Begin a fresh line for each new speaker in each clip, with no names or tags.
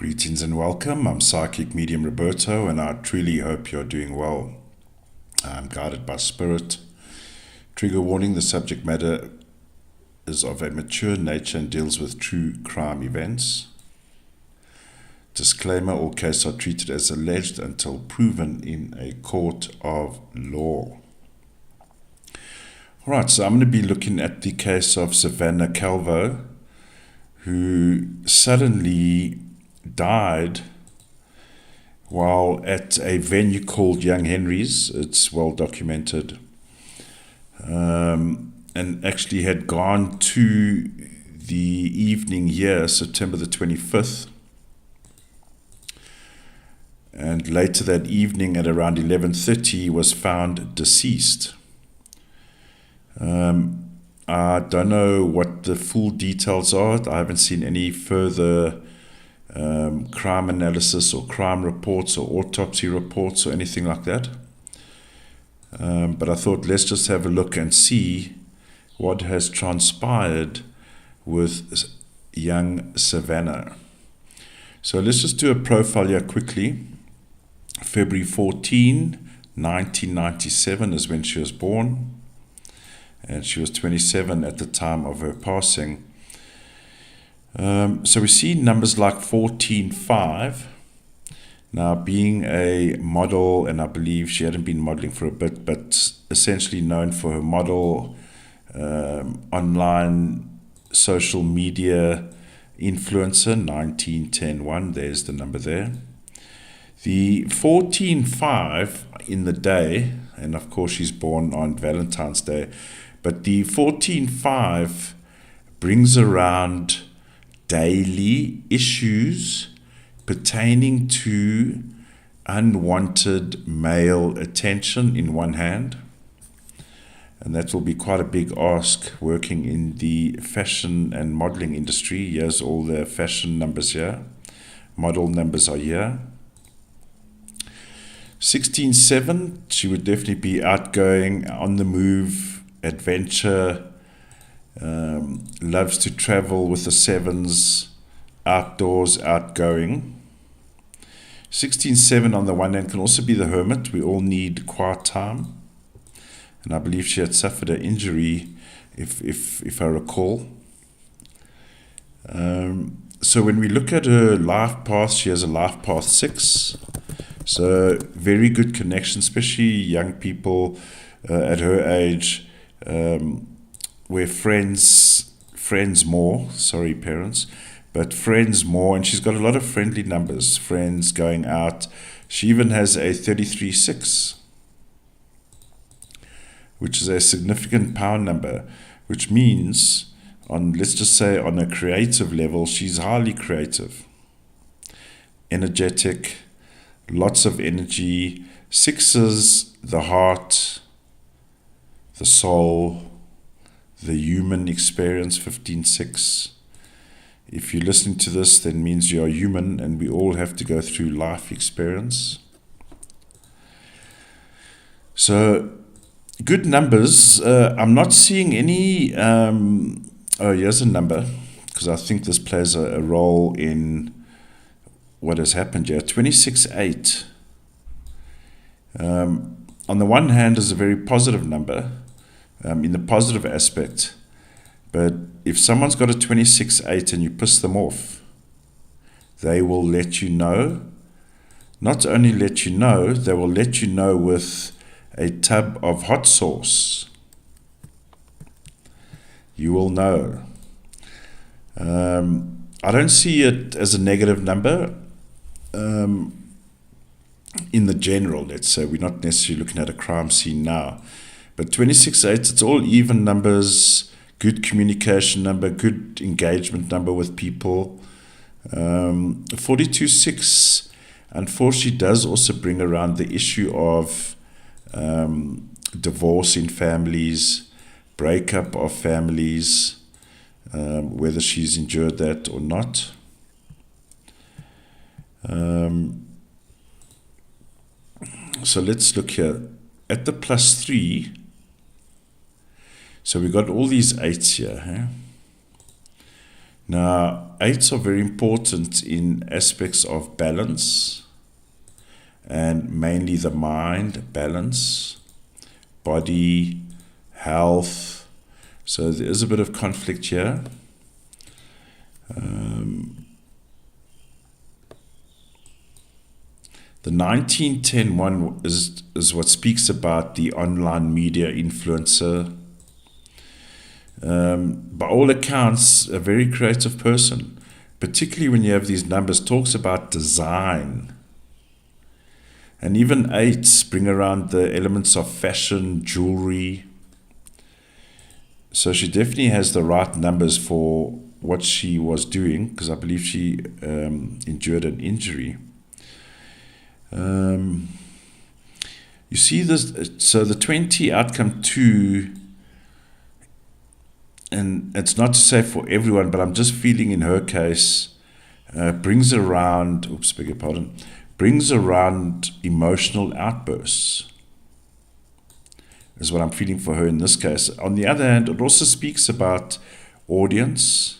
Greetings and welcome. I'm Psychic Medium Roberto, and I truly hope you're doing well. I'm guided by Spirit. Trigger warning: the subject matter is of a mature nature and deals with true crime events. Disclaimer: all cases are treated as alleged until proven in a court of law. Alright, so I'm going to be looking at the case of Savana Calvo, who suddenly died while at a venue called Young Henry's. It's well documented, and actually had gone to the evening here, September the 25th, and later that evening at around 11:30 was found deceased. I don't know what the full details are. I haven't seen any further crime analysis or crime reports or autopsy reports or anything like that. But I thought, let's just have a look and see what has transpired with young Savana. So let's just do a profile here quickly. February 14, 1997 is when she was born, and she was 27 at the time of her passing. So we see numbers like 14-5. Now, being a model, and I believe she hadn't been modeling for a bit, but essentially known for her model, online social media influencer, 19-10-1, there's the number there. The 14-5 in the day, and of course she's born on Valentine's Day, but the 14-5 brings around daily issues pertaining to unwanted male attention in one hand. And that will be quite a big ask working in the fashion and modeling industry. Here's all the fashion numbers here. Model numbers are here. 16-7, she would definitely be outgoing, on the move, adventure, loves to travel with the sevens, outdoors, outgoing. 16-7 on the one hand can also be the hermit. We all need quiet time, and I believe she had suffered an injury, if I recall. So when we look at her life path, she has a life path 6. So very good connection, especially young people at her age, where friends more, sorry parents, but friends more, and she's got a lot of friendly numbers, friends going out. She even has a 33-6, which is a significant power number, which means, let's just say on a creative level, she's highly creative, energetic, lots of energy. 6s, the heart, the soul, the human experience. 15-6. If you're listening to this, then means you are human, and we all have to go through life experience. So, good numbers. I'm not seeing any... here's a number, because I think this plays a role in what has happened here. 26-8. On the one hand is a very positive number, in the positive aspect, but if someone's got a 26-8 and you piss them off, they will let you know. Not only let you know, they will let you know with a tub of hot sauce. You will know. I don't see it as a negative number. In the general, let's say, we're not necessarily looking at a crime scene now, but 26-8, it's all even numbers, good communication number, good engagement number with people. 42-6, unfortunately, does also bring around the issue of divorce in families, breakup of families, whether she's endured that or not. So let's look here at the +3. So we got all these 8s here. Now, 8s are very important in aspects of balance, and mainly the mind, balance, body, health. So there is a bit of conflict here. The 1910 one is what speaks about the online media influencer. By all accounts, a very creative person, particularly when you have these numbers, talks about design. And even 8s bring around the elements of fashion, jewelry. So she definitely has the right numbers for what she was doing, because I believe she endured an injury. You see this, so the 20 outcome 2, and it's not to say for everyone, but I'm just feeling in her case, brings around emotional outbursts, is what I'm feeling for her in this case. On the other hand, it also speaks about audience.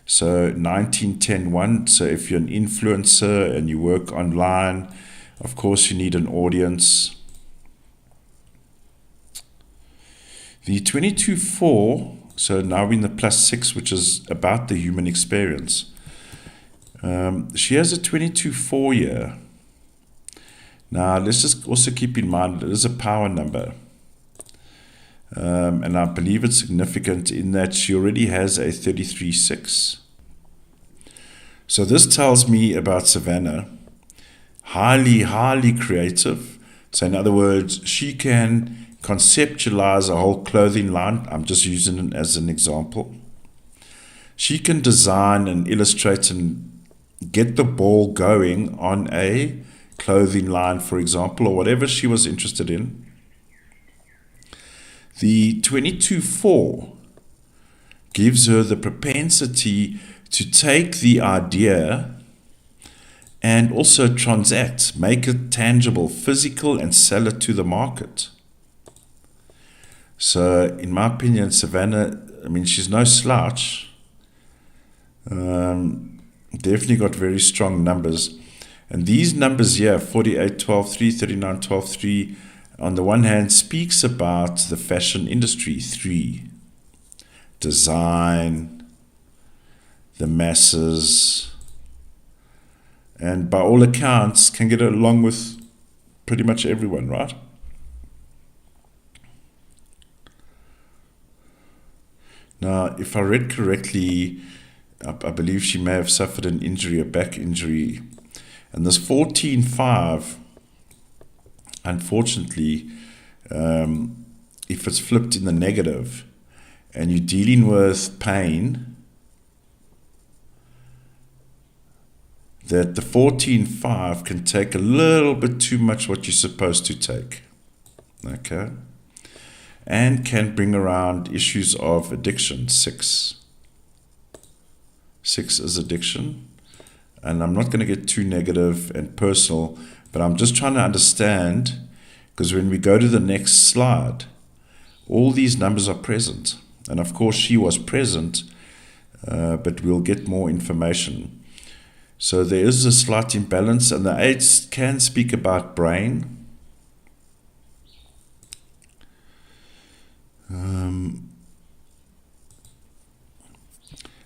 So 1910-1, so if you're an influencer and you work online, of course you need an audience. The 22-4, so now we're in the +6, which is about the human experience. She has a 22-4 year. Now let's just also keep in mind it is a power number. And I believe it's significant in that she already has a 33-6. So this tells me about Savannah, highly creative. So in other words, she can conceptualize a whole clothing line. I'm just using it as an example. She can design and illustrate and get the ball going on a clothing line, for example, or whatever she was interested in. The 22-4 gives her the propensity to take the idea and also transact, make it tangible, physical, and sell it to the market. So, in my opinion, Savannah, I mean, she's no slouch. Definitely got very strong numbers. And these numbers here, 48, 12, 3, 39, 12, 3, on the one hand, speaks about the fashion industry, 3, design, the masses, and by all accounts, can get along with pretty much everyone, right? Now, if I read correctly, I believe she may have suffered an injury, a back injury, and this 14-5, unfortunately, if it's flipped in the negative and you're dealing with pain, that the 14-5 can take a little bit too much what you're supposed to take, okay? And can bring around issues of addiction, 6. 6 is addiction. And I'm not going to get too negative and personal, but I'm just trying to understand, because when we go to the next slide, all these numbers are present. And of course, she was present, but we'll get more information. So there is a slight imbalance, and the 8s can speak about brain.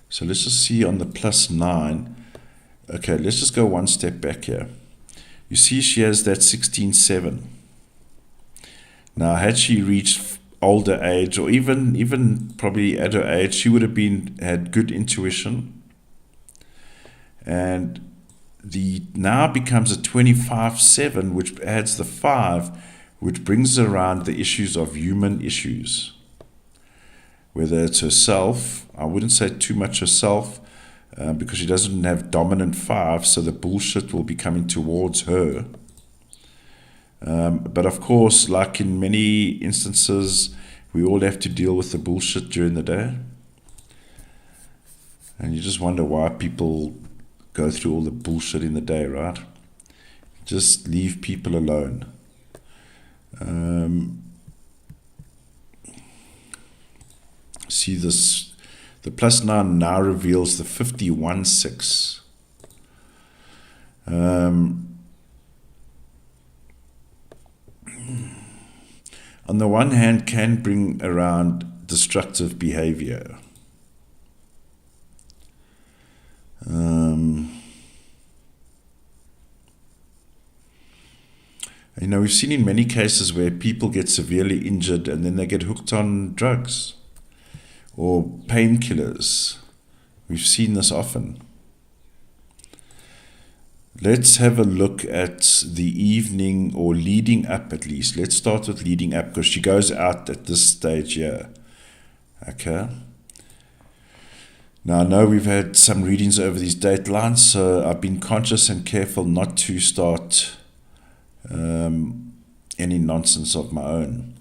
So let's just see on the +9. Okay, let's just go one step back here. You see she has that 16-7. Now, had she reached older age, or even probably at her age, she would have had good intuition. And the now becomes a 25-7, which adds the 5, which brings around the issues of human issues. Whether it's herself, I wouldn't say too much herself, because she doesn't have dominant 5, so the bullshit will be coming towards her. But of course, like in many instances, we all have to deal with the bullshit during the day. And you just wonder why people go through all the bullshit in the day, right? Just leave people alone. See this The +9 now reveals the 51-6. On the one hand, can bring around destructive behavior. You know, we've seen in many cases where people get severely injured and then they get hooked on drugs or painkillers. We've seen this often. Let's have a look at the evening, or leading up at least. Let's start with leading up, because she goes out at this stage here. Okay. Now, I know we've had some readings over these date lines, so I've been conscious and careful not to start any nonsense of my own.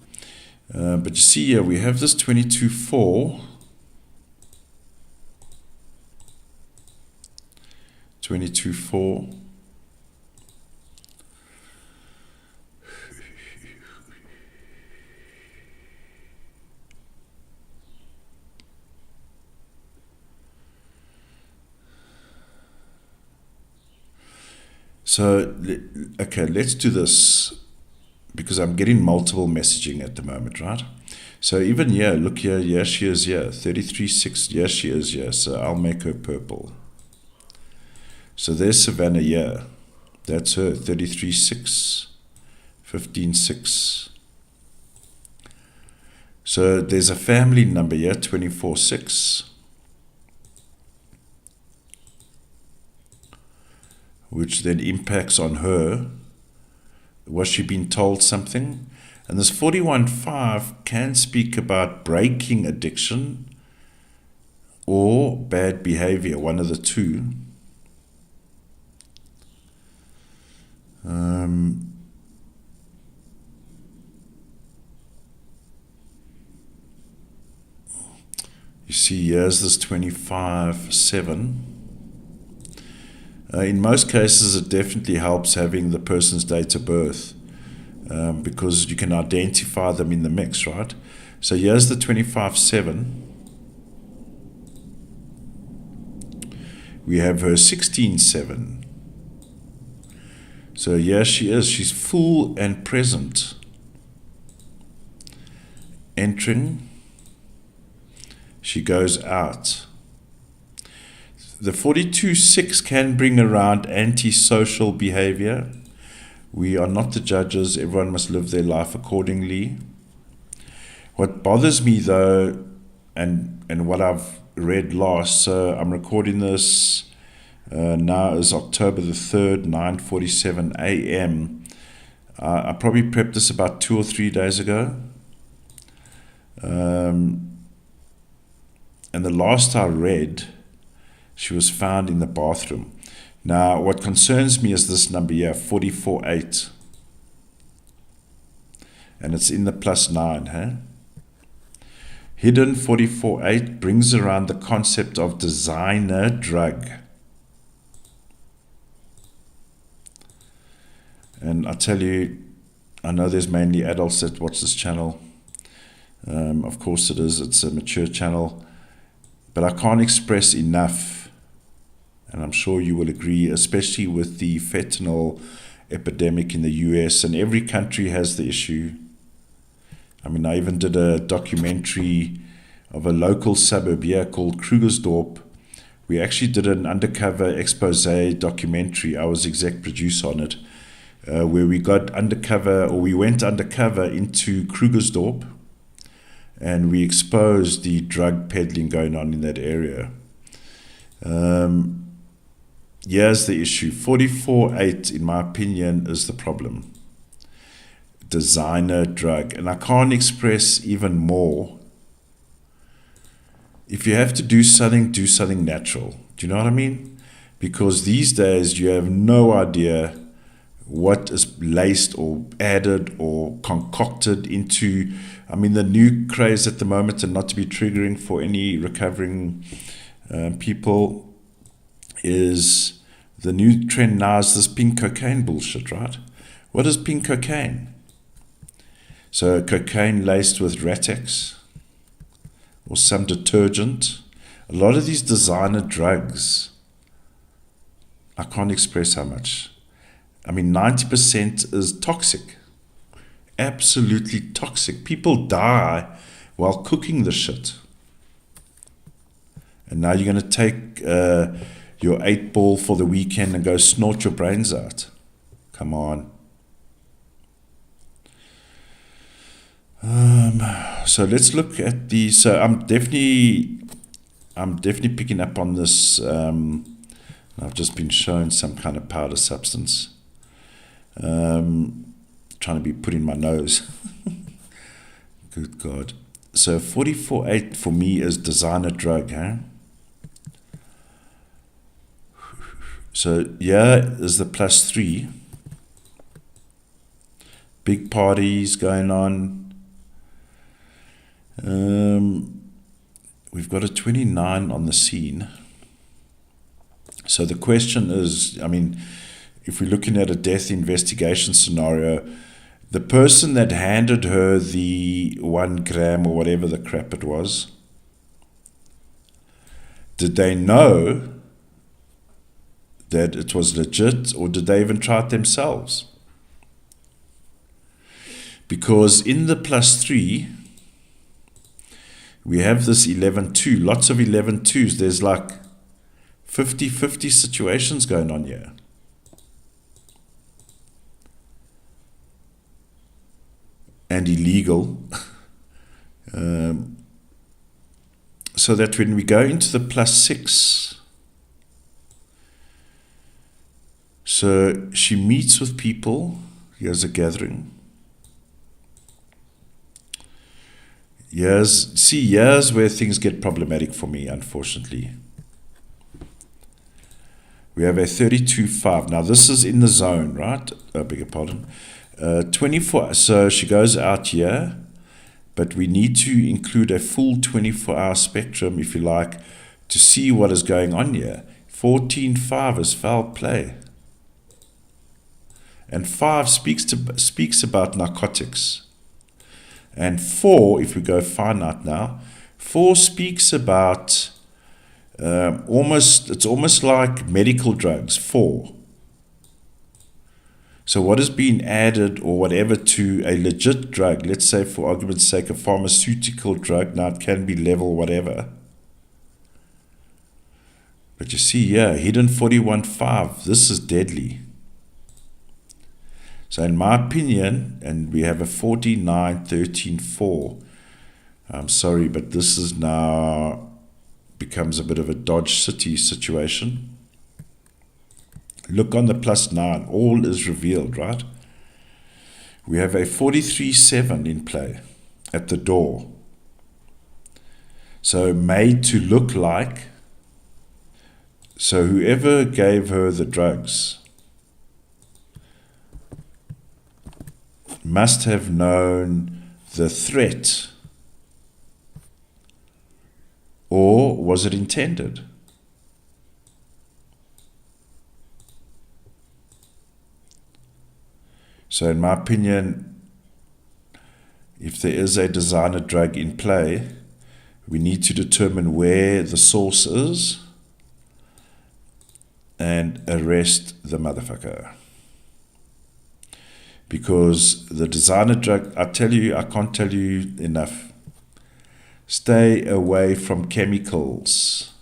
But you see here, we have this 22-4. 22-4. So, okay, let's do this, because I'm getting multiple messaging at the moment, right? So even here, look here, yeah, she is here, 33-6, yes, she is here, so I'll make her purple. So there's Savannah here, that's her, 33-6, 15-6. So there's a family number here, 24-6. Which then impacts on her. Was she being told something? And this 41-5 can speak about breaking addiction or bad behavior, one of the two. You see, here's this 25-7. In most cases, it definitely helps having the person's date of birth, because you can identify them in the mix, right? So here's the 25-7. We have her 16-7. So here she is. She's full and present. Entering. She goes out. The 42-6 can bring around antisocial behavior. We are not the judges. Everyone must live their life accordingly. What bothers me, though, and what I've read last, so I'm recording this now is October the 3rd, 9:47 a.m. I probably prepped this about 2 or 3 days ago. And the last I read, she was found in the bathroom. Now, what concerns me is this number here, 44-8. And it's in the +9, huh? Hidden 44-8 brings around the concept of designer drug. And I tell you, I know there's mainly adults that watch this channel. Of course it is, it's a mature channel. But I can't express enough, and I'm sure you will agree, especially with the fentanyl epidemic in the US, and every country has the issue. I mean, I even did a documentary of a local suburb here called Krugersdorp. We actually did an undercover expose documentary. I was exec producer on it, where we got undercover, or we went undercover into Krugersdorp, and we exposed the drug peddling going on in that area. Here's the issue. 44-8, in my opinion, is the problem. Designer drug. And I can't express even more. If you have to do something natural. Do you know what I mean? Because these days you have no idea what is laced or added or concocted into. I mean, the new craze at the moment, and not to be triggering for any recovering people, is the new trend now is this pink cocaine bullshit, right? What is pink cocaine? So cocaine laced with Ratex or some detergent A lot of these designer drugs, I can't express how much. I mean, 90% is toxic. Absolutely toxic. People die while cooking the shit. And now you're going to take your 8-ball for the weekend and go snort your brains out. Come on. So let's look at the. So I'm definitely picking up on this. I've just been shown some kind of powder substance. Trying to be put in my nose. Good God. So 44.8 for me is designer drug, huh? So yeah, is the +3. Big parties going on. We've got a 29 on the scene. So the question is, I mean, if we're looking at a death investigation scenario, the person that handed her the 1 gram or whatever the crap it was, did they know that it was legit, or did they even try it themselves? Because in the +3, we have this 11-2, lots of 11-2s. There's like 50-50 situations going on here. And illegal. So that when we go into the +6, so she meets with people, here's a gathering. Here's where things get problematic for me, unfortunately. We have a 32.5. Now this is in the zone, right? I beg your pardon. 24. So she goes out here, but we need to include a full 24-hour spectrum, if you like, to see what is going on here. 14.5 is foul play. And 5 speaks about narcotics. And 4, if we go finite now, 4 speaks about it's almost like medical drugs. 4. So what is being added or whatever to a legit drug, let's say for argument's sake a pharmaceutical drug, now it can be level whatever. But you see here, hidden 41.5, this is deadly. So in my opinion, and we have a 49.13.4, I'm sorry, but this is now becomes a bit of a Dodge City situation. Look on the +9, all is revealed, right? We have a 43.7 in play at the door. So made to look like, so whoever gave her the drugs must have known the threat, or was it intended? So in my opinion, if there is a designer drug in play, we need to determine where the source is and arrest the motherfucker. Because the designer drug, I tell you, I can't tell you enough. Stay away from chemicals.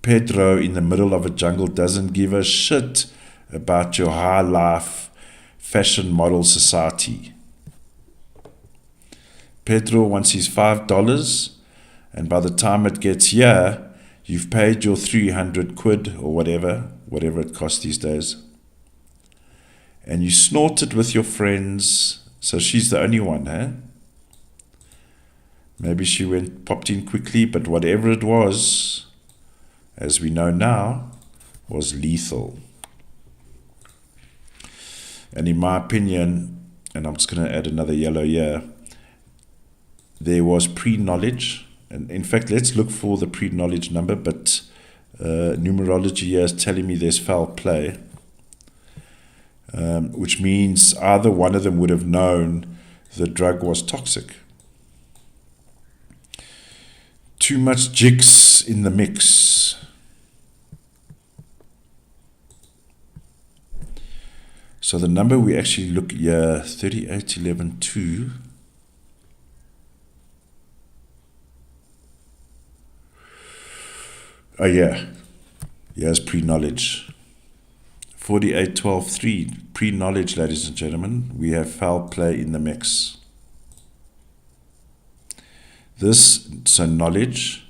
Pedro in the middle of a jungle doesn't give a shit about your high life fashion model society. Pedro wants his $5, and by the time it gets here, you've paid your 300 quid or whatever it costs these days. And you snort it with your friends. So she's the only one, huh? Maybe she popped in quickly, but whatever it was, as we know now, was lethal. And in my opinion, and I'm just going to add another yellow here, there was pre-knowledge. And in fact, let's look for the pre-knowledge number, but numerology here is telling me there's foul play, which means either one of them would have known the drug was toxic. Too much jigs in the mix. So the number we actually look here, 38112. Oh yeah, here's pre-knowledge. 48123, pre-knowledge, ladies and gentlemen. We have foul play in the mix. This, so knowledge,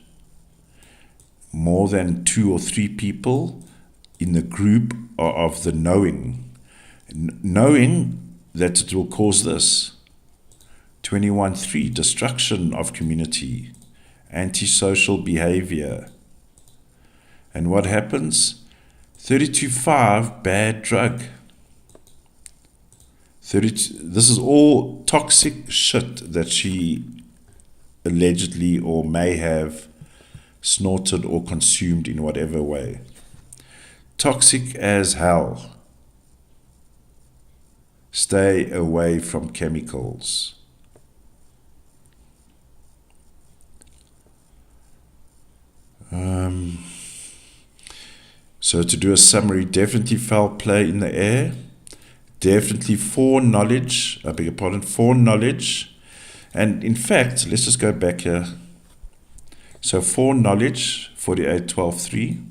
more than 2 or 3 people in the group of the knowing. Knowing that it will cause this. 21.3, destruction of community, antisocial behavior. And what happens? 32.5, bad drug. This is all toxic shit that she allegedly or may have snorted or consumed in whatever way. Toxic as hell. Stay away from chemicals. So to do a summary, definitely foul play in the air, definitely foreknowledge, foreknowledge, and in fact, let's just go back here. So foreknowledge, 48.12.3,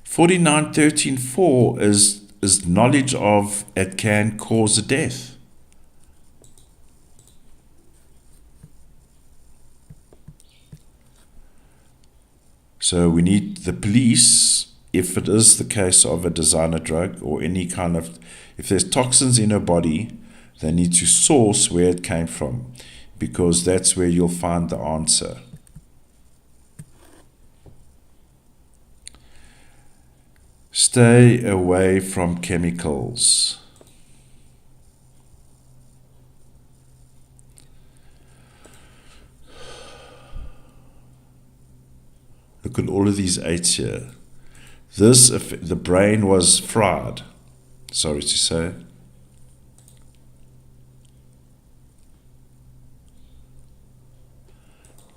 49.13.4 is knowledge of it can cause a death. So we need the police, if it is the case of a designer drug or any kind of, if there's toxins in her body, they need to source where it came from, because that's where you'll find the answer. Stay away from chemicals. Look at all of these 8s here. The brain was fried, sorry to say.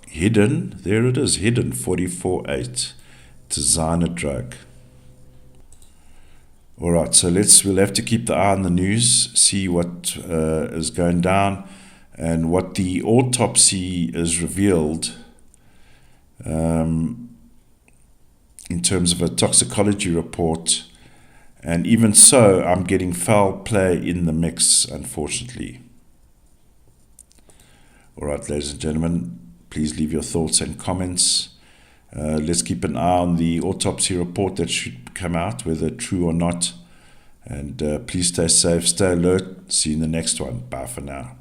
Hidden, there it is, hidden, 44.8, designer drug. All right, so we'll have to keep the eye on the news, see what is going down, and what the autopsy is revealed in terms of a toxicology report. And even so, I'm getting foul play in the mix, unfortunately. All right, ladies and gentlemen, please leave your thoughts and comments. Let's keep an eye on the autopsy report that should come out, whether true or not. And please stay safe, stay alert. See you in the next one. Bye for now.